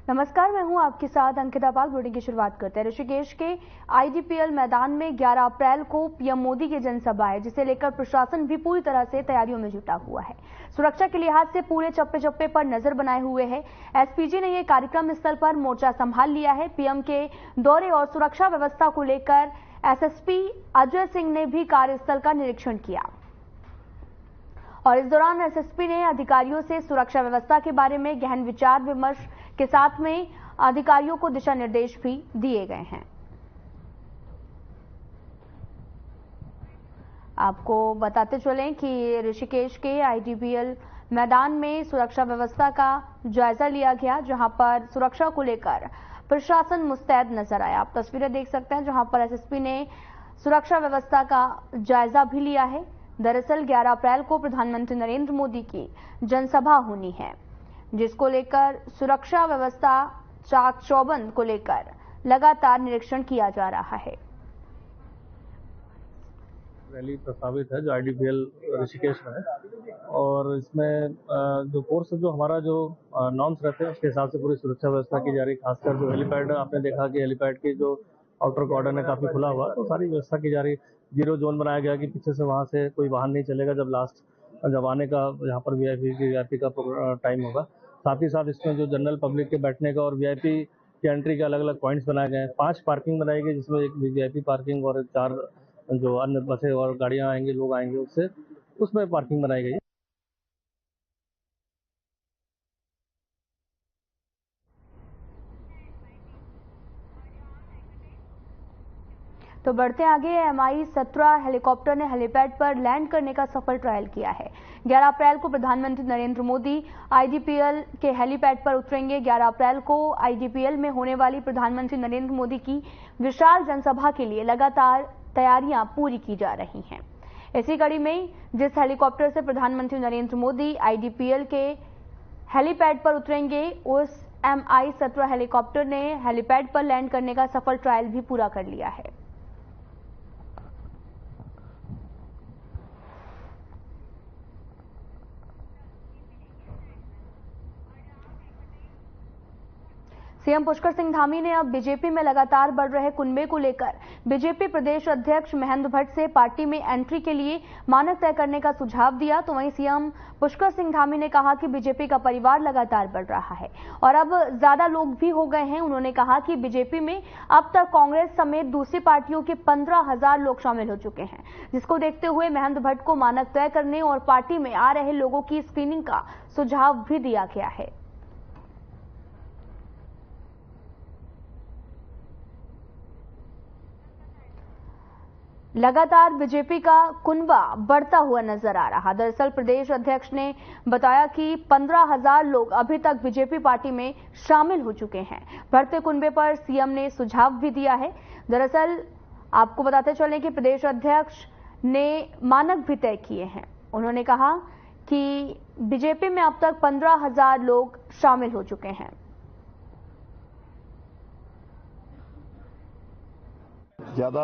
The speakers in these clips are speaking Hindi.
नमस्कार, मैं हूं आपके साथ अंकिता पाल। बुलेटिन की शुरुआत करते हैं। ऋषिकेश के आईडीपीएल मैदान में 11 अप्रैल को पीएम मोदी की जनसभा है, जिसे लेकर प्रशासन भी पूरी तरह से तैयारियों में जुटा हुआ है। सुरक्षा के लिहाज से पूरे चप्पे चप्पे पर नजर बनाए हुए है। एसपीजी ने यह कार्यक्रम स्थल पर मोर्चा संभाल लिया है। पीएम के दौरे और सुरक्षा व्यवस्था को लेकर एसएसपी अजय सिंह ने भी कार्यस्थल का निरीक्षण किया और इस दौरान एसएसपी ने अधिकारियों से सुरक्षा व्यवस्था के बारे में गहन विचार विमर्श के साथ में अधिकारियों को दिशा निर्देश भी दिए गए हैं। आपको बताते चलें कि ऋषिकेश के आईडीपीएल मैदान में सुरक्षा व्यवस्था का जायजा लिया गया, जहां पर सुरक्षा को लेकर प्रशासन मुस्तैद नजर आया। आप तस्वीरें देख सकते हैं जहां पर एसएसपी ने सुरक्षा व्यवस्था का जायजा भी लिया है। दरअसल 11 अप्रैल को प्रधानमंत्री नरेंद्र मोदी की जनसभा होनी है, जिसको लेकर सुरक्षा व्यवस्था चाक चौबंद को लेकर लगातार निरीक्षण किया जा रहा है। रैली प्रस्तावित है जो आईडीपीएल ऋषिकेश में है और इसमें जो कोर्स जो हमारा जो नॉर्म्स रहते हैं उसके हिसाब से पूरी सुरक्षा व्यवस्था की जा रही है। खासकर जो हेलीपैड आपने देखा कि हेलीपैड की जो आउटर कॉर्डन है काफी खुला हुआ है, तो सारी व्यवस्था की जा रही है। 0 जोन बनाया गया कि पीछे से वहां से कोई वाहन नहीं चलेगा जब आने का यहाँ पर वीआईपी का टाइम होगा। साथ ही साथ इसमें जो जनरल पब्लिक के बैठने का और वीआईपी की एंट्री के अलग अलग पॉइंट्स बनाए गए हैं। 5 पार्किंग बनाई गई, जिसमें एक वीआईपी पार्किंग और 4 जो अन्य बसें और गाड़ियां आएंगी, लोग आएंगे उसमें पार्किंग बनाई गई है। तो बढ़ते आगे, MI-17 हेलीकॉप्टर ने हेलीपैड पर लैंड करने का सफल ट्रायल किया है। 11 अप्रैल को प्रधानमंत्री नरेंद्र मोदी आईडीपीएल के हेलीपैड पर उतरेंगे। 11 अप्रैल को आईडीपीएल में होने वाली प्रधानमंत्री नरेंद्र मोदी की विशाल जनसभा के लिए लगातार तैयारियां पूरी की जा रही हैं। इसी कड़ी में जिस हेलीकॉप्टर से प्रधानमंत्री नरेंद्र मोदी आईडीपीएल के हेलीपैड पर उतरेंगे, उस MI-17 हेलीकॉप्टर ने हेलीपैड पर लैंड करने का सफल ट्रायल भी पूरा कर लिया है। सीएम पुष्कर सिंह धामी ने अब बीजेपी में लगातार बढ़ रहे कुनबे को लेकर बीजेपी प्रदेश अध्यक्ष महेंद्र भट्ट से पार्टी में एंट्री के लिए मानक तय करने का सुझाव दिया। तो वहीं सीएम पुष्कर सिंह धामी ने कहा कि बीजेपी का परिवार लगातार बढ़ रहा है और अब ज्यादा लोग भी हो गए हैं। उन्होंने कहा कि बीजेपी में अब तक कांग्रेस समेत दूसरी पार्टियों के 15,000 लोग शामिल हो चुके हैं, जिसको देखते हुए महेंद्र भट्ट को मानक तय करने और पार्टी में आ रहे लोगों की स्क्रीनिंग का सुझाव भी दिया गया है। लगातार बीजेपी का कुनबा बढ़ता हुआ नजर आ रहा। दरअसल प्रदेश अध्यक्ष ने बताया कि 15,000 लोग अभी तक बीजेपी पार्टी में शामिल हो चुके हैं। बढ़ते कुनबे पर सीएम ने सुझाव भी दिया है। दरअसल आपको बताते चलें कि प्रदेश अध्यक्ष ने मानक भी तय किए हैं। उन्होंने कहा कि बीजेपी में अब तक 15,000 लोग शामिल हो चुके हैं। ज़्यादा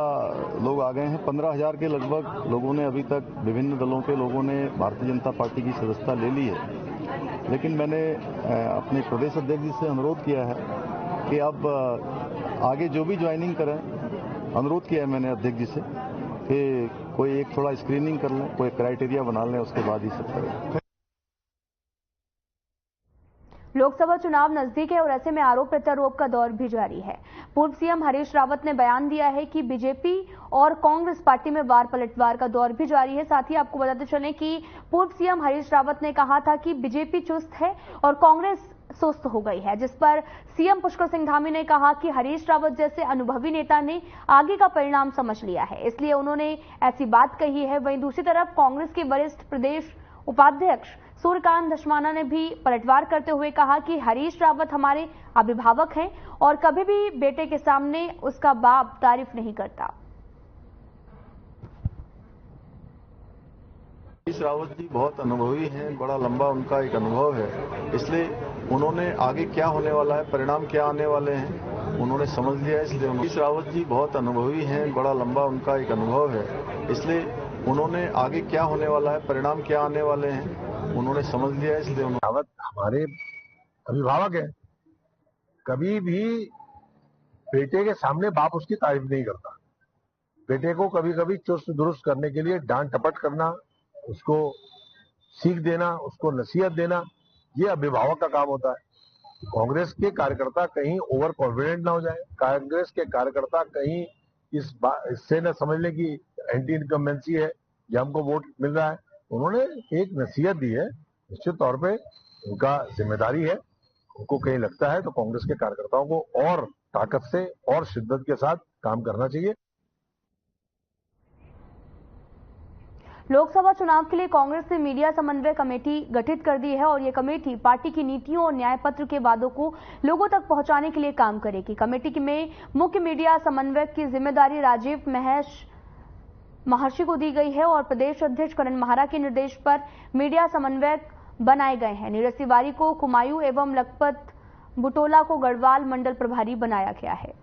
लोग आ गए हैं। 15,000 के लगभग लोगों ने अभी तक विभिन्न दलों के लोगों ने भारतीय जनता पार्टी की सदस्यता ले ली है। लेकिन मैंने अपने प्रदेश अध्यक्ष जी से अनुरोध किया है कि अब आगे जो भी ज्वाइनिंग करें, अनुरोध किया है मैंने अध्यक्ष जी से कि कोई एक थोड़ा स्क्रीनिंग कर लें, कोई क्राइटेरिया बना लें, उसके बाद ही सब करें। लोकसभा चुनाव नजदीक है और ऐसे में आरोप प्रत्यारोप का दौर भी जारी है। पूर्व सीएम हरीश रावत ने बयान दिया है कि बीजेपी और कांग्रेस पार्टी में वार पलटवार का दौर भी जारी है। साथ ही आपको बताते चलें कि पूर्व सीएम हरीश रावत ने कहा था कि बीजेपी चुस्त है और कांग्रेस सुस्त हो गई है, जिस पर सीएम पुष्कर सिंह धामी ने कहा कि हरीश रावत जैसे अनुभवी नेता ने आगे का परिणाम समझ लिया है, इसलिए उन्होंने ऐसी बात कही है। वहीं दूसरी तरफ कांग्रेस के वरिष्ठ प्रदेश उपाध्यक्ष सूर्यकांत धस्माना ने भी पलटवार करते हुए कहा कि हरीश रावत हमारे अभिभावक हैं और कभी भी बेटे के सामने उसका बाप तारीफ नहीं करता। हरीश रावत जी बहुत अनुभवी हैं, बड़ा लंबा उनका एक अनुभव है, इसलिए उन्होंने आगे क्या होने वाला है, परिणाम क्या आने वाले हैं, उन्होंने समझ लिया। इसलिए हरीश रावत जी बहुत अनुभवी हैं, बड़ा लंबा उनका एक अनुभव है, इसलिए उन्होंने आगे क्या होने वाला है, परिणाम क्या आने वाले हैं, उन्होंने समझ लिया। इसलिए रावत हमारे अभिभावक हैं, कभी भी बेटे के सामने बाप उसकी तारीफ नहीं करता। बेटे को कभी कभी चुस्त दुरुस्त करने के लिए डांट टपट करना, उसको सीख देना, उसको नसीहत देना, ये अभिभावक का काम होता है। कांग्रेस के कार्यकर्ता कहीं ओवर कॉन्फिडेंट ना हो जाए, कांग्रेस के कार्यकर्ता कहीं इससे न समझ लें कि एंटी इनकम्बेंसी है या हमको वोट मिल रहा है। उन्होंने एक नसीहत दी है, निश्चित तौर पे उनका जिम्मेदारी है। उनको कहीं लगता है तो कांग्रेस के कार्यकर्ताओं को और ताकत से और शिद्दत के साथ काम करना चाहिए। लोकसभा चुनाव के लिए कांग्रेस ने मीडिया समन्वय कमेटी गठित कर दी है और ये कमेटी पार्टी की नीतियों और न्याय पत्र के वादों को लोगों तक पहुंचाने के लिए काम करेगी। कमेटी में मुख्य मीडिया समन्वयक की जिम्मेदारी राजीव महर्षि को दी गई है और प्रदेश अध्यक्ष करण महारा के निर्देश पर मीडिया समन्वयक बनाए गए हैं। नीरज तिवारी को कुमायूं एवं लखपत बुटोला को गढ़वाल मंडल प्रभारी बनाया गया है।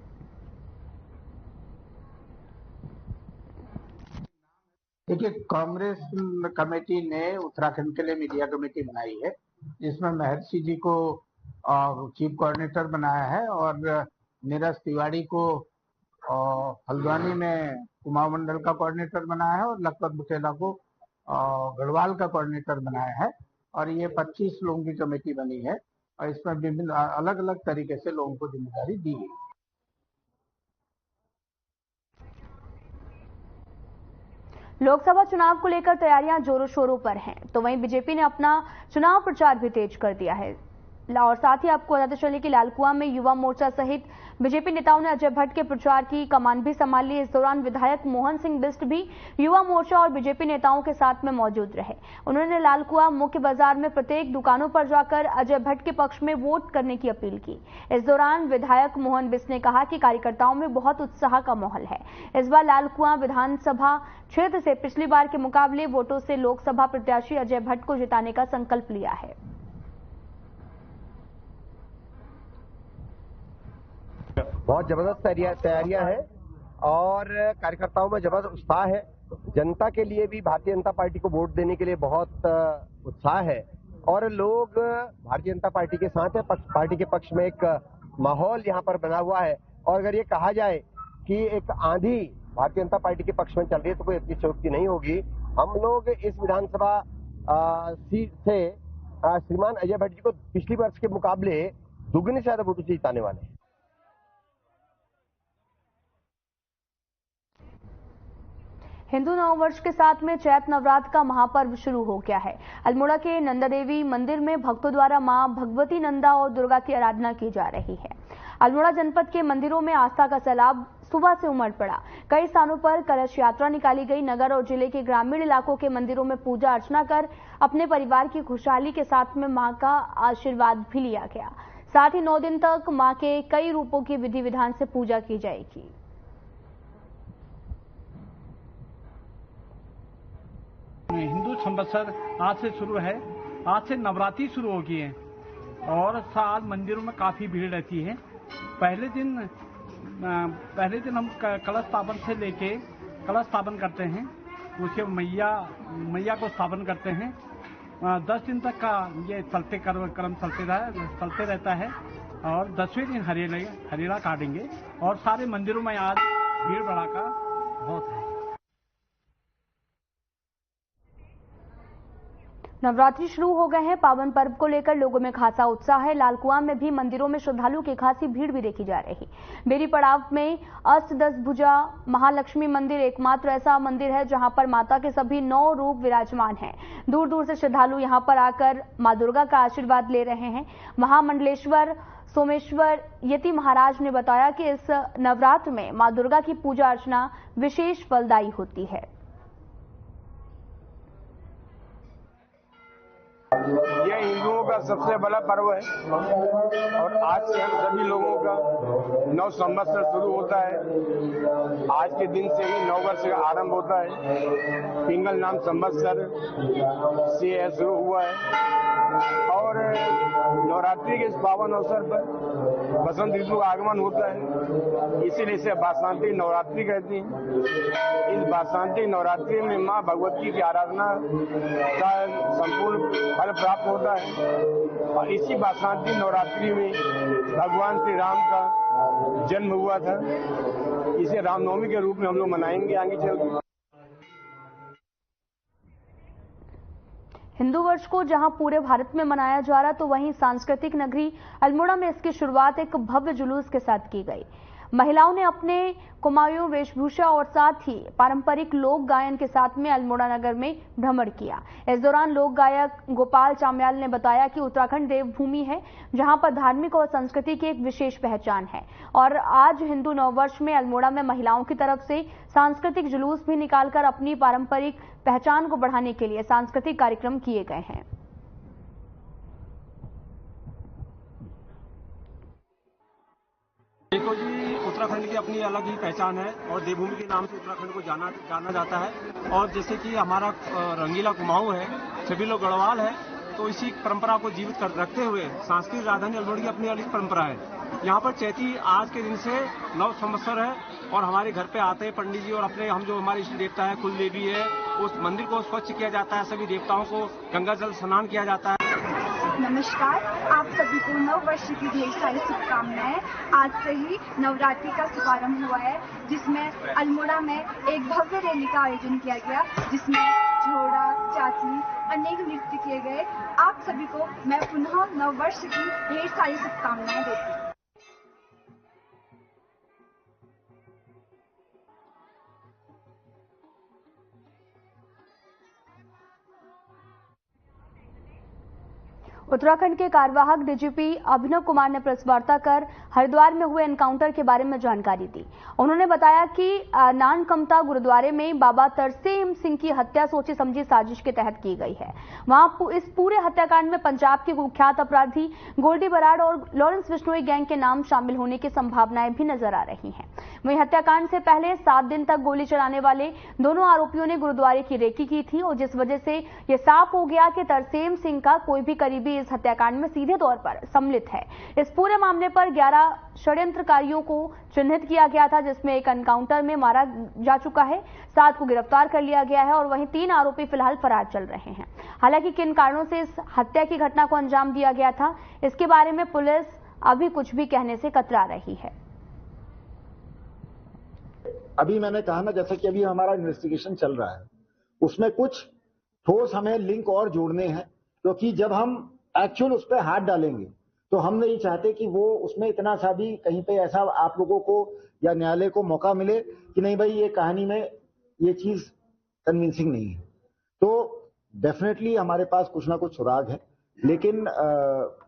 देखिए, कांग्रेस कमेटी ने उत्तराखंड के लिए मीडिया कमेटी बनाई है, जिसमें महर्षि जी को चीफ कोऑर्डिनेटर बनाया है और नीरज तिवारी को हल्द्वानी में कुमाऊं मंडल का कोऑर्डिनेटर बनाया है और लखपत बुटेला को गढ़वाल का कोऑर्डिनेटर बनाया है। और ये 25 लोगों की कमेटी बनी है और इसमें विभिन्न अलग अलग तरीके से लोगों को जिम्मेदारी दी गई। लोकसभा चुनाव को लेकर तैयारियां जोरों शोरों पर हैं, तो वहीं बीजेपी ने अपना चुनाव प्रचार भी तेज कर दिया है। और साथ ही आपको बताते चले कि लालकुआं में युवा मोर्चा सहित बीजेपी नेताओं ने अजय भट्ट के प्रचार की कमान भी संभाल ली। इस दौरान विधायक मोहन सिंह बिष्ट भी युवा मोर्चा और बीजेपी नेताओं के साथ में मौजूद रहे। उन्होंने लालकुआं मुख्य बाजार में प्रत्येक दुकानों पर जाकर अजय भट्ट के पक्ष में वोट करने की अपील की। इस दौरान विधायक मोहन बिष्ट ने कहा कि कार्यकर्ताओं में बहुत उत्साह का माहौल है। इस बार लालकुआं विधानसभा क्षेत्र से पिछली बार के मुकाबले वोटों से लोकसभा प्रत्याशी अजय भट्ट को जिताने का संकल्प लिया है। बहुत जबरदस्त तैयारियां हैं और कार्यकर्ताओं में जबरदस्त उत्साह है। जनता के लिए भी भारतीय जनता पार्टी को वोट देने के लिए बहुत उत्साह है और लोग भारतीय जनता पार्टी के साथ है। पार्टी के पक्ष में एक माहौल यहां पर बना हुआ है और अगर ये कहा जाए कि एक आंधी भारतीय जनता पार्टी के पक्ष में चल रही है तो कोई अतिशयोक्ति नहीं होगी। हम लोग इस विधानसभा सीट से श्रीमान अजय भट्ट जी को पिछली वर्ष के मुकाबले दुगने से ज्यादा वोटों से जिताने वाले हैं। हिंदू नववर्ष के साथ में चैत नवरात्र का महापर्व शुरू हो गया है। अल्मोड़ा के नंदा देवी मंदिर में भक्तों द्वारा मां भगवती नंदा और दुर्गा की आराधना की जा रही है। अल्मोड़ा जनपद के मंदिरों में आस्था का सैलाब सुबह से उमड़ पड़ा। कई स्थानों पर कलश यात्रा निकाली गई। नगर और जिले के ग्रामीण इलाकों के मंदिरों में पूजा अर्चना कर अपने परिवार की खुशहाली के साथ में मां का आशीर्वाद भी लिया गया। साथ ही 9 दिन तक मां के कई रूपों की विधि विधान से पूजा की जाएगी। हिंदू संवत्सर आज से शुरू है। आज से नवरात्रि शुरू हो गई है और साल मंदिरों में काफी भीड़ रहती है। पहले दिन हम कलश स्थापन से लेके कलश स्थापन करते हैं, उसके मैया को स्थापन करते हैं। 10 दिन तक का ये क्रम चलते रहता है और 10वें दिन हरियाला काटेंगे और सारे मंदिरों में आज भीड़ भड़ाका बहुत है। नवरात्रि शुरू हो गए हैं। पावन पर्व को लेकर लोगों में खासा उत्साह है। लालकुआं में भी मंदिरों में श्रद्धालुओं की खासी भीड़ भी देखी जा रही। बेरी पड़ाव में अष्टदश भुजा महालक्ष्मी मंदिर एकमात्र ऐसा मंदिर है जहां पर माता के सभी 9 रूप विराजमान हैं। दूर दूर से श्रद्धालु यहां पर आकर मां दुर्गा का आशीर्वाद ले रहे हैं। महामंडलेश्वर सोमेश्वर यति महाराज ने बताया कि इस नवरात्र में मां दुर्गा की पूजा अर्चना विशेष फलदायी होती है। यह हिंदुओं का सबसे बड़ा पर्व है और आज से हम सभी लोगों का नव संवत्सर शुरू होता है। आज के दिन से ही नव वर्ष का आरंभ होता है। पिंगल नाम संवत्सर से शुरू हुआ है और और नवरात्रि के इस पावन अवसर पर बसंत ऋतु का आगमन होता है, इसीलिए इसे बासंतिक नवरात्रि कहती हैं। इस बासंतिक नवरात्रि में मां भगवती की आराधना का संपूर्ण फल प्राप्त होता है और इसी बासंतिक नवरात्रि में भगवान श्री राम का जन्म हुआ था। इसे रामनवमी के रूप में हम लोग मनाएंगे आगे चलकर। हिंदू वर्ष को जहां पूरे भारत में मनाया जा रहा, तो वहीं सांस्कृतिक नगरी अल्मोड़ा में इसकी शुरुआत एक भव्य जुलूस के साथ की गई। महिलाओं ने अपने कुमाऊं वेशभूषा और साथ ही पारंपरिक लोक गायन के साथ में अल्मोड़ा नगर में भ्रमण किया। इस दौरान लोक गायक गोपाल चाम्याल ने बताया कि उत्तराखंड देवभूमि है, जहां पर धार्मिक और संस्कृति की एक विशेष पहचान है और आज हिंदू नववर्ष में अल्मोड़ा में महिलाओं की तरफ से सांस्कृतिक जुलूस भी निकालकर अपनी पारंपरिक पहचान को बढ़ाने के लिए सांस्कृतिक कार्यक्रम किए गए हैं। देखो जी, उत्तराखंड की अपनी अलग ही पहचान है और देवभूमि के नाम से उत्तराखंड को जाना जाता है। और जैसे कि हमारा रंगीला कुमाऊं है, सभी लोग गढ़वाल है, तो इसी परंपरा को जीवित रखते हुए सांस्कृतिक राजधानी अल्मोड़ा की अपनी अलग परंपरा है। यहाँ पर चैती आज के दिन से नव संवत्सर है और हमारे घर पे आते हैं पंडित जी और अपने हम जो हमारे इष्ट देवता है, कुल देवी है, उस मंदिर को स्वच्छ किया जाता है, सभी देवताओं को गंगा जल स्नान किया जाता है। नमस्कार, आप सभी को नव वर्ष की ढेर सारी शुभकामनाएं। आज से ही नवरात्रि का शुभारंभ हुआ है, जिसमें अल्मोड़ा में एक भव्य रैली का आयोजन किया गया, जिसमें झोड़ा, चाची, अनेक नृत्य किए गए। आप सभी को मैं पुनः नव वर्ष की ढेर सारी शुभकामनाएं देती हूँ। उत्तराखंड के कार्यवाहक डीजीपी अभिनव कुमार ने प्रेस वार्ता कर हरिद्वार में हुए एनकाउंटर के बारे में जानकारी दी। उन्होंने बताया कि नानकमता गुरुद्वारे में बाबा तरसेम सिंह की हत्या सोची समझी साजिश के तहत की गई है। वहां इस पूरे हत्याकांड में पंजाब के कुख्यात अपराधी गोल्डी बराड़ और लॉरेंस बिश्नोई गैंग के नाम शामिल होने की संभावनाएं भी नजर आ रही हैं। वहीं हत्याकांड से पहले 7 दिन तक गोली चलाने वाले दोनों आरोपियों ने गुरुद्वारे की रेकी की थी और जिस वजह से यह साफ हो गया कि तरसेम सिंह का कोई भी करीबी इस हत्याकांड में सीधे तौर पर सम्मिलित है। इस पूरे मामले पर 11 षड्यंत्रकारियों को चिन्हित किया गया था, जिसमें एक एनकाउंटर में मारा जा चुका है, 7 को गिरफ्तार कर लिया गया है और वहीं 3 आरोपी फिलहाल फरार चल रहे हैं। हालांकि किन कारणों से इस हत्या की घटना को अंजाम दिया गया था, इसके बारे में पुलिस अभी कुछ भी कहने से कतरा रही है। अभी मैंने कहा ना, जैसा कि अभी हमारा इन्वेस्टिगेशन चल रहा है, उसमें कुछ ठोस हमें लिंक और जोड़ने हैं, क्योंकि जब हम एक्चुअल उस पर हाथ डालेंगे तो हम नहीं चाहते कि वो उसमें इतना सा भी कहीं पे ऐसा आप लोगों को या न्यायालय को मौका मिले कि नहीं भाई ये कहानी में ये चीज कन्विंसिंग नहीं है। तो डेफिनेटली हमारे पास कुछ ना कुछ सुराग है, लेकिन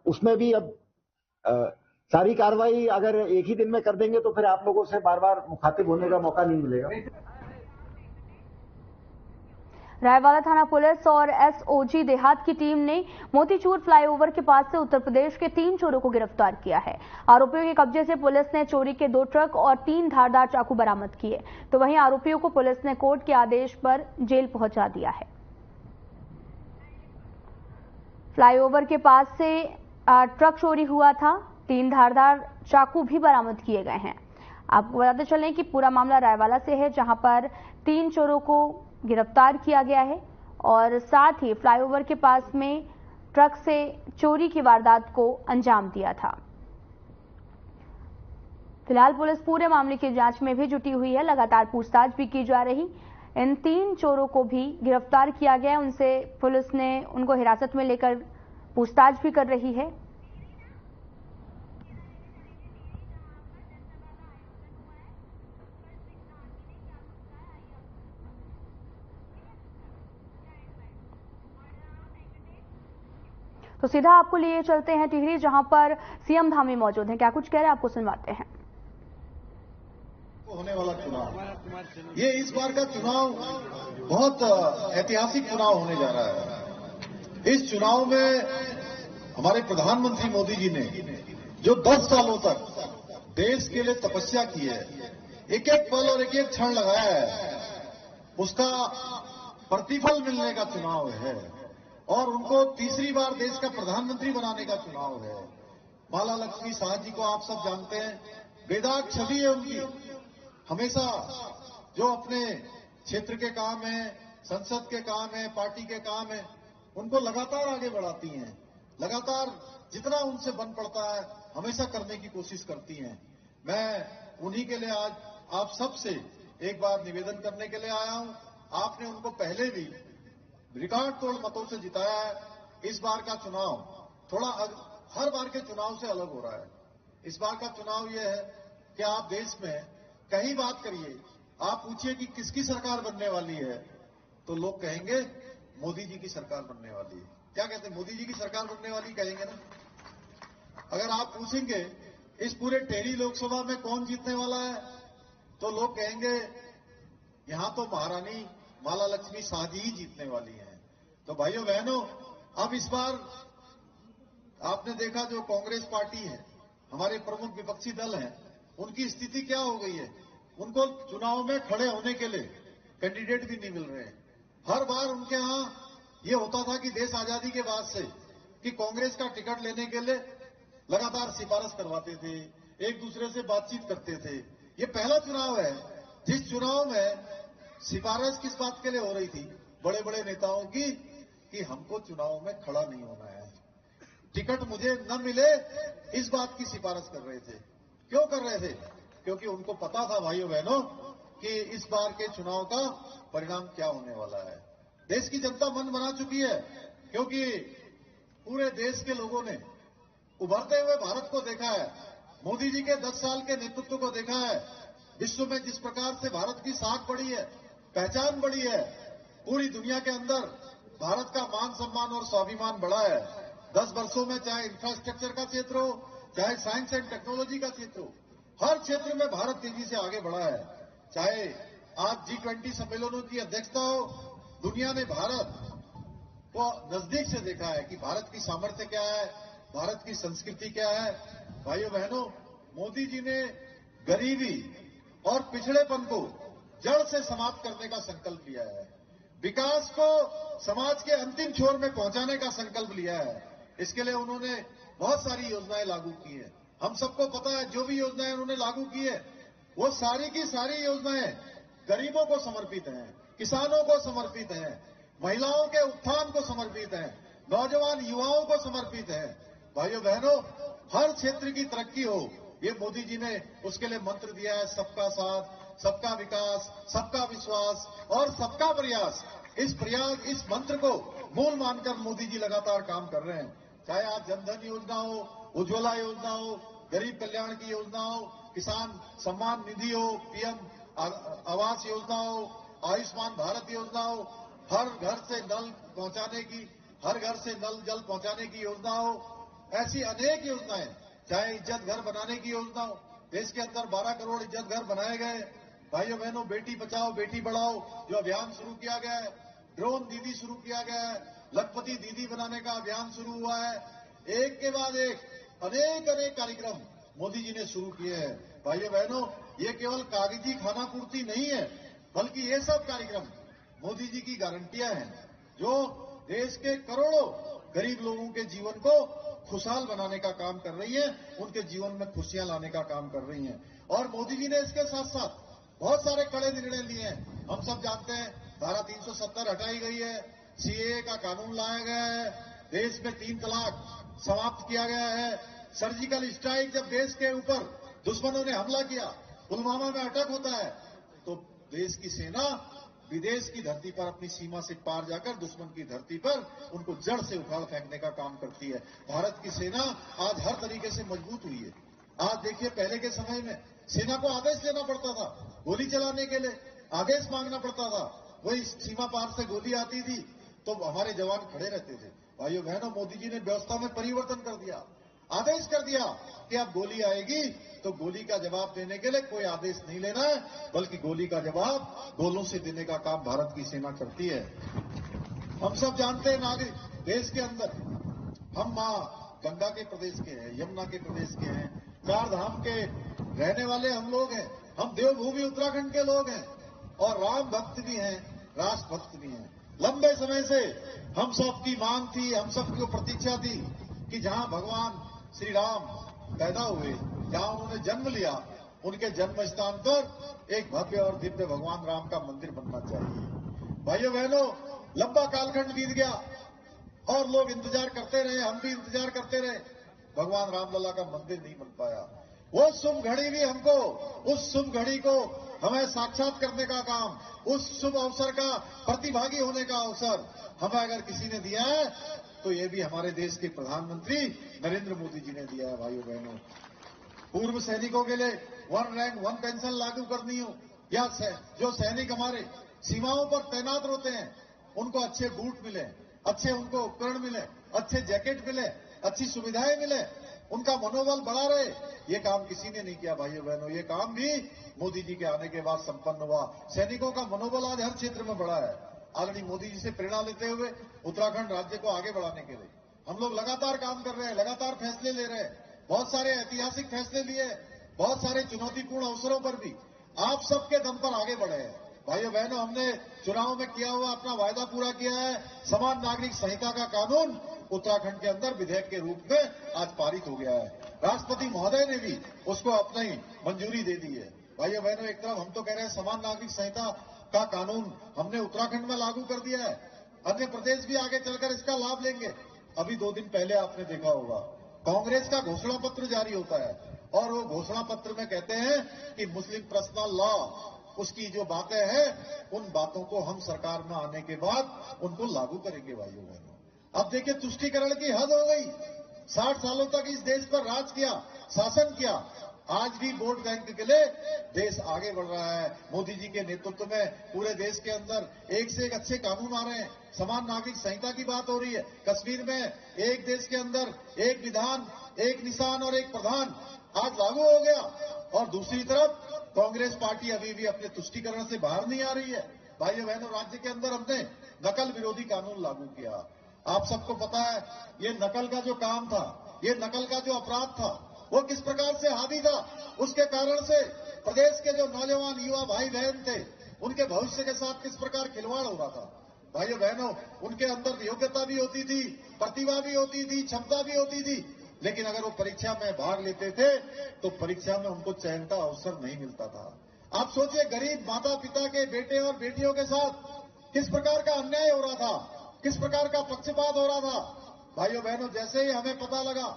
उसमें भी अब सारी कार्रवाई अगर एक ही दिन में कर देंगे तो फिर आप लोगों से बार बार मुखातिब होने का मौका नहीं मिलेगा। रायवाला थाना पुलिस और एसओजी देहात की टीम ने मोतीचूर फ्लाईओवर के पास से उत्तर प्रदेश के 3 चोरों को गिरफ्तार किया है। आरोपियों के कब्जे से पुलिस ने चोरी के 2 ट्रक और 3 धारदार चाकू बरामद किए, तो वहीं आरोपियों को पुलिस ने कोर्ट के आदेश पर जेल पहुंचा दिया है। फ्लाईओवर के पास से ट्रक चोरी हुआ था, 3 धारदार चाकू भी बरामद किए गए हैं। आपको बताते चलें कि पूरा मामला रायवाला से है, जहां पर 3 चोरों को गिरफ्तार किया गया है और साथ ही फ्लाईओवर के पास में ट्रक से चोरी की वारदात को अंजाम दिया था। फिलहाल पुलिस पूरे मामले की जांच में भी जुटी हुई है, लगातार पूछताछ भी की जा रही। इन 3 चोरों को भी गिरफ्तार किया गया, उनसे पुलिस ने उनको हिरासत में लेकर पूछताछ भी कर रही है। तो सीधा आपको लिए चलते हैं टिहरी, जहां पर सीएम धामी मौजूद हैं। क्या कुछ कह रहे हैं, आपको सुनवाते हैं। होने वाला चुनाव, ये इस बार का चुनाव बहुत ऐतिहासिक चुनाव होने जा रहा है। इस चुनाव में हमारे प्रधानमंत्री मोदी जी ने जो 10 सालों तक देश के लिए तपस्या की है, एक एक पल और एक एक क्षण लगाया है, उसका प्रतिफल मिलने का चुनाव है। और उनको तीसरी बार देश का प्रधानमंत्री बनाने का चुनाव है। माला लक्ष्मी शाह जी को आप सब जानते हैं, बेदाग छवि है उनकी। हमेशा जो अपने क्षेत्र के काम है, संसद के काम है, पार्टी के काम है, उनको लगातार आगे बढ़ाती हैं। लगातार जितना उनसे बन पड़ता है हमेशा करने की कोशिश करती हैं। मैं उन्हीं के लिए आज आप सबसे एक बार निवेदन करने के लिए आया हूं। आपने उनको पहले भी रिकॉर्ड तोड़ मतों से जिताया है। इस बार का चुनाव थोड़ा हर बार के चुनाव से अलग हो रहा है। इस बार का चुनाव यह है कि आप देश में कहीं बात करिए, आप पूछिए कि किसकी सरकार बनने वाली है, तो लोग कहेंगे मोदी जी की सरकार बनने वाली है। क्या कहते हैं? मोदी जी की सरकार बनने वाली कहेंगे ना। अगर आप पूछेंगे इस पूरे टेढ़ी लोकसभा में कौन जीतने वाला है, तो लोग कहेंगे यहां तो महारानी माला लक्ष्मी शाह जी ही जीतने वाली हैं। तो भाइयों बहनों, अब इस बार आपने देखा जो कांग्रेस पार्टी है, हमारे प्रमुख विपक्षी दल हैं, उनकी स्थिति क्या हो गई है। उनको चुनाव में खड़े होने के लिए कैंडिडेट भी नहीं मिल रहे हैं। हर बार उनके यहां ये होता था कि देश आजादी के बाद से कि कांग्रेस का टिकट लेने के लिए लगातार सिफारिश करवाते थे, एक दूसरे से बातचीत करते थे। ये पहला चुनाव है जिस चुनाव में सिफारिश किस बात के लिए हो रही थी, बड़े बड़े नेताओं की, कि हमको चुनाव में खड़ा नहीं होना है, टिकट मुझे न मिले, इस बात की सिफारिश कर रहे थे। क्यों कर रहे थे? क्योंकि उनको पता था भाइयों बहनों कि इस बार के चुनाव का परिणाम क्या होने वाला है। देश की जनता मन बना चुकी है, क्योंकि पूरे देश के लोगों ने उभरते हुए भारत को देखा है, मोदी जी के 10 साल के नेतृत्व को देखा है। विश्व में जिस प्रकार से भारत की साख बढ़ी है, पहचान बढ़ी है, पूरी दुनिया के अंदर भारत का मान सम्मान और स्वाभिमान बढ़ा है। 10 वर्षों में चाहे इंफ्रास्ट्रक्चर का क्षेत्र हो, चाहे साइंस एंड टेक्नोलॉजी का क्षेत्र हो, हर क्षेत्र में भारत तेजी से आगे बढ़ा है। चाहे आज G20 सम्मेलनों की अध्यक्षता हो, दुनिया ने भारत को नजदीक से देखा है कि भारत की सामर्थ्य क्या है, भारत की संस्कृति क्या है। भाइयों बहनों, मोदी जी ने गरीबी और पिछड़ेपन को जड़ से समाप्त करने का संकल्प लिया है, विकास को समाज के अंतिम छोर में पहुंचाने का संकल्प लिया है। इसके लिए उन्होंने बहुत सारी योजनाएं लागू की है। हम सबको पता है जो भी योजनाएं उन्होंने लागू की है, वो सारी की सारी योजनाएं गरीबों को समर्पित हैं, किसानों को समर्पित हैं, महिलाओं के उत्थान को समर्पित हैं, नौजवान युवाओं को समर्पित हैं। भाइयों बहनों, हर क्षेत्र की तरक्की हो, ये मोदी जी ने उसके लिए मंत्र दिया है, सबका साथ, सबका विकास, सबका विश्वास और सबका प्रयास। इस मंत्र को मूल मानकर मोदी जी लगातार काम कर रहे हैं। चाहे आज जनधन योजना हो, उज्ज्वला योजना हो, गरीब कल्याण की योजना हो, किसान सम्मान निधि हो, पीएम आवास योजना हो, आयुष्मान भारत योजना हो, हर घर से नल पहुंचाने की, हर घर से नल जल पहुंचाने की योजना हो, ऐसी अनेक योजनाएं, चाहे इज्जत घर बनाने की योजना हो, देश के अंदर 12 करोड़ इज्जत घर बनाए गए। भाइयों बहनों, बेटी बचाओ बेटी बढ़ाओ जो अभियान शुरू किया गया है, ड्रोन दीदी शुरू किया गया है, लखपति दीदी बनाने का अभियान शुरू हुआ है। एक के बाद एक अनेक कार्यक्रम मोदी जी ने शुरू किए हैं। भाइयों बहनों, ये केवल कागजी खाना पूर्ति नहीं है, बल्कि ये सब कार्यक्रम मोदी जी की गारंटियां हैं जो देश के करोड़ों गरीब लोगों के जीवन को खुशहाल बनाने का काम कर रही है, उनके जीवन में खुशियां लाने का काम कर रही हैं। और मोदी जी ने इसके साथ साथ बहुत सारे कड़े निर्णय लिए हैं। हम सब जानते हैं, धारा 370 हटाई गई है, सीएए का कानून लाया गया है, देश में 3 तलाक समाप्त किया गया है, सर्जिकल स्ट्राइक जब देश के ऊपर दुश्मनों ने हमला किया, पुलवामा में अटैक होता है, तो देश की सेना विदेश की धरती पर अपनी सीमा से पार जाकर दुश्मन की धरती पर उनको जड़ से उखाड़ फेंकने का काम करती है। भारत की सेना आज हर तरीके से मजबूत हुई है। आज देखिए, पहले के समय में सेना को आदेश लेना पड़ता था, गोली चलाने के लिए आदेश मांगना पड़ता था, वही सीमा पार से गोली आती थी तो हमारे जवान खड़े रहते थे। भाइयों बहनों, मोदी जी ने व्यवस्था में परिवर्तन कर दिया, आदेश कर दिया कि अब गोली आएगी तो गोली का जवाब देने के लिए कोई आदेश नहीं लेना है, बल्कि गोली का जवाब गोलों से देने का काम भारत की सेना करती है। हम सब जानते हैं, नागरिक देश के अंदर हम मां गंगा के प्रदेश के हैं, यमुना के प्रदेश के हैं, 4 धाम के रहने वाले हम लोग हैं, हम देवभूमि उत्तराखंड के लोग हैं और राम भक्त भी हैं, राष्ट्र भक्त भी हैं। लंबे समय से हम सबकी मांग थी, हम सबकी प्रतीक्षा थी कि जहां भगवान श्री राम पैदा हुए, जहां उन्होंने जन्म लिया, उनके जन्म स्थान पर एक भव्य और दिव्य भगवान राम का मंदिर बनना चाहिए। भाइयों बहनों, लंबा कालखंड बीत गया और लोग इंतजार करते रहे, हम भी इंतजार करते रहे, भगवान रामलला का मंदिर नहीं बन पाया। वो शुभ घड़ी भी हमको, उस शुभ घड़ी को हमें साक्षात करने का काम, उस शुभ अवसर का प्रतिभागी होने का अवसर हमें अगर किसी ने दिया है तो ये भी हमारे देश के प्रधानमंत्री नरेंद्र मोदी जी ने दिया है। भाइयों बहनों, पूर्व सैनिकों के लिए 1 रैंक 1 पेंशन लागू करनी हो, या जो सैनिक हमारे सीमाओं पर तैनात होते हैं उनको अच्छे बूट मिले, अच्छे उनको उपकरण मिले, अच्छे जैकेट मिले, अच्छी सुविधाएं मिले, उनका मनोबल बढ़ा रहे, ये काम किसी ने नहीं किया। भाइयों बहनों, ये काम भी मोदी जी के आने के बाद संपन्न हुआ। सैनिकों का मनोबल आज हर क्षेत्र में बढ़ा है। आदरणीय मोदी जी से प्रेरणा लेते हुए उत्तराखंड राज्य को आगे बढ़ाने के लिए हम लोग लगातार काम कर रहे हैं, लगातार फैसले ले रहे हैं, बहुत सारे ऐतिहासिक फैसले लिए, बहुत सारे चुनौतीपूर्ण अवसरों पर भी आप सबके दम पर आगे बढ़े हैं। भाइयों बहनों, हमने चुनाव में किया हुआ अपना वायदा पूरा किया है। समान नागरिक संहिता का कानून उत्तराखंड के अंदर विधेयक के रूप में आज पारित हो गया है। राष्ट्रपति महोदय ने भी उसको अपनी मंजूरी दे दी है। भाइयों बहनों, एक तरफ हम तो कह रहे हैं समान नागरिक संहिता का कानून हमने उत्तराखंड में लागू कर दिया है, अन्य प्रदेश भी आगे चलकर इसका लाभ लेंगे। अभी 2 दिन पहले आपने देखा होगा कांग्रेस का घोषणा पत्र जारी होता है और वो घोषणा पत्र में कहते हैं कि मुस्लिम पर्सनल लॉ, उसकी जो बातें हैं उन बातों को हम सरकार में आने के बाद उनको लागू करेंगे। भाइयों बहनों, अब देखिए तुष्टीकरण की हद हो गई। 60 सालों तक इस देश पर राज किया, शासन किया, आज भी वोट बैंक के लिए देश आगे बढ़ रहा है। मोदी जी के नेतृत्व में पूरे देश के अंदर एक से एक अच्छे कानून आ रहे हैं। समान नागरिक संहिता की बात हो रही है। कश्मीर में एक देश के अंदर एक विधान, एक निशान और एक प्रधान आज लागू हो गया, और दूसरी तरफ कांग्रेस पार्टी अभी भी अपने तुष्टीकरण से बाहर नहीं आ रही है। भाइयों बहनों, राज्य के अंदर हमने नकल विरोधी कानून लागू किया। आप सबको पता है ये नकल का जो काम था, ये नकल का जो अपराध था, वो किस प्रकार से हावी था। उसके कारण से प्रदेश के जो नौजवान युवा भाई बहन थे, उनके भविष्य के साथ किस प्रकार खिलवाड़ हो रहा था। भाइयों बहनों, उनके अंदर योग्यता भी होती थी, प्रतिभा भी होती थी, क्षमता भी होती थी, लेकिन अगर वो परीक्षा में भाग लेते थे तो परीक्षा में उनको चयन का अवसर नहीं मिलता था। आप सोचिए, गरीब माता पिता के बेटे और बेटियों के साथ किस प्रकार का अन्याय हो रहा था, किस प्रकार का पक्षपात हो रहा था। भाइयों बहनों, जैसे ही हमें पता लगा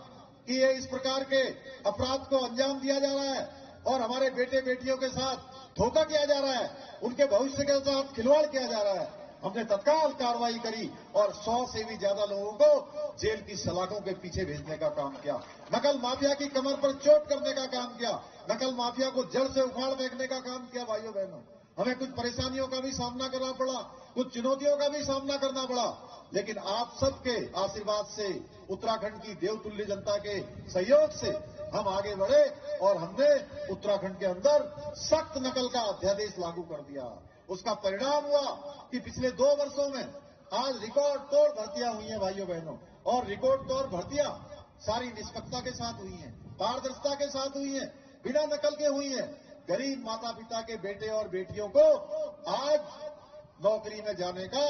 कि ये इस प्रकार के अपराध को अंजाम दिया जा रहा है और हमारे बेटे बेटियों के साथ धोखा किया जा रहा है, उनके भविष्य के साथ खिलवाड़ किया जा रहा है, हमने तत्काल कार्रवाई करी और 100 से भी ज्यादा लोगों को जेल की सलाखों के पीछे भेजने का काम किया। नकल माफिया की कमर पर चोट करने का काम किया, नकल माफिया को जड़ से उखाड़ फेंकने का काम किया। भाइयों बहनों, हमें कुछ परेशानियों का भी सामना करना पड़ा, कुछ चुनौतियों का भी सामना करना पड़ा, लेकिन आप सबके आशीर्वाद से, उत्तराखंड की देवतुल्य जनता के सहयोग से हम आगे बढ़े और हमने उत्तराखंड के अंदर सख्त नकल का अध्यादेश लागू कर दिया। उसका परिणाम हुआ कि पिछले 2 वर्षों में आज रिकॉर्ड तोड़ भर्तियां हुई हैं। भाइयों बहनों, और रिकॉर्ड तोड़ भर्तियां सारी निष्पक्षता के साथ हुई हैं, पारदर्शिता के साथ हुई हैं, बिना नकल के हुई हैं। गरीब माता पिता के बेटे और बेटियों को आज नौकरी में जाने का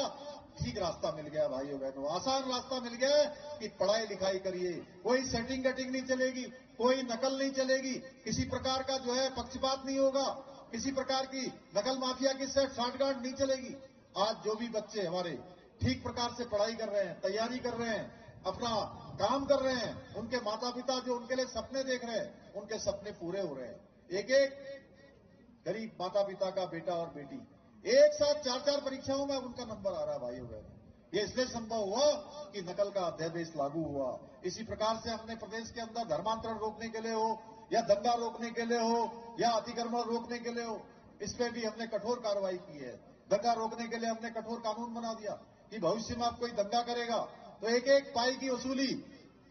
ठीक रास्ता मिल गया। भाइयों बहनों, आसान रास्ता मिल गया है कि पढ़ाई लिखाई करिए, कोई सेटिंग कटिंग नहीं चलेगी, कोई नकल नहीं चलेगी, किसी प्रकार का जो है पक्षपात नहीं होगा, किसी प्रकार की नकल माफिया की साठगांठ नहीं चलेगी। आज जो भी बच्चे हमारे ठीक प्रकार से पढ़ाई कर रहे हैं, तैयारी कर रहे हैं, अपना काम कर रहे हैं, उनके माता पिता जो उनके लिए सपने देख रहे हैं, उनके सपने पूरे हो रहे हैं। एक एक गरीब माता पिता का बेटा और बेटी एक साथ 4-4 परीक्षाओं में उनका नंबर आ रहा है। भाइयों बहनों, ये इसलिए संभव हुआ कि नकल का अध्यादेश लागू हुआ। इसी प्रकार से हमने प्रदेश के अंदर धर्मांतरण रोकने के लिए हो, या दंगा रोकने के लिए हो, या अतिक्रमण रोकने के लिए हो, इस पे भी हमने कठोर कार्रवाई की है। दंगा रोकने के लिए हमने कठोर कानून बना दिया कि भविष्य में आप कोई दंगा करेगा तो एक एक पाई की वसूली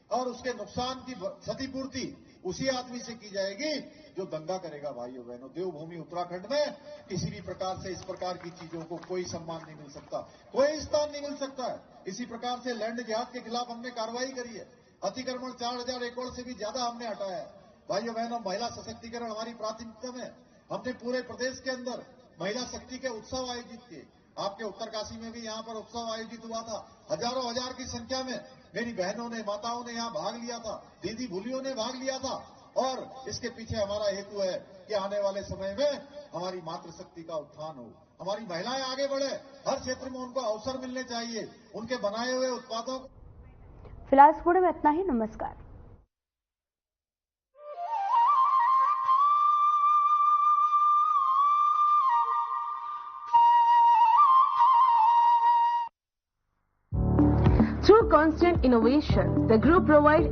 और उसके नुकसान की क्षतिपूर्ति उसी आदमी से की जाएगी जो दंगा करेगा। भाइयों बहनों, देवभूमि उत्तराखंड में किसी भी प्रकार से इस प्रकार की चीजों को कोई सम्मान नहीं मिल सकता, कोई स्थान नहीं मिल सकता है। इसी प्रकार से लैंड जिहाद के खिलाफ हमने कार्रवाई करी है। अतिक्रमण 4000 एकड़ से भी ज्यादा हमने हटाया है। भाइयों बहनों, महिला सशक्तिकरण हमारी प्राथमिकता में, हमने पूरे प्रदेश के अंदर महिला शक्ति के उत्सव आयोजित किए। आपके उत्तरकाशी में भी यहाँ पर उत्सव आयोजित हुआ था। हजारों हजार की संख्या में मेरी बहनों ने, माताओं ने यहाँ भाग लिया था, दीदी भूलियों ने भाग लिया था। और इसके पीछे हमारा हेतु है कि आने वाले समय में हमारी मातृशक्ति का उत्थान हो, हमारी महिलाएं आगे बढ़े, हर क्षेत्र में उनको अवसर मिलने चाहिए, उनके बनाए हुए उत्पादों। फिलहाल इस वीडियो में इतना ही। नमस्कार। Through constant innovation, the group provides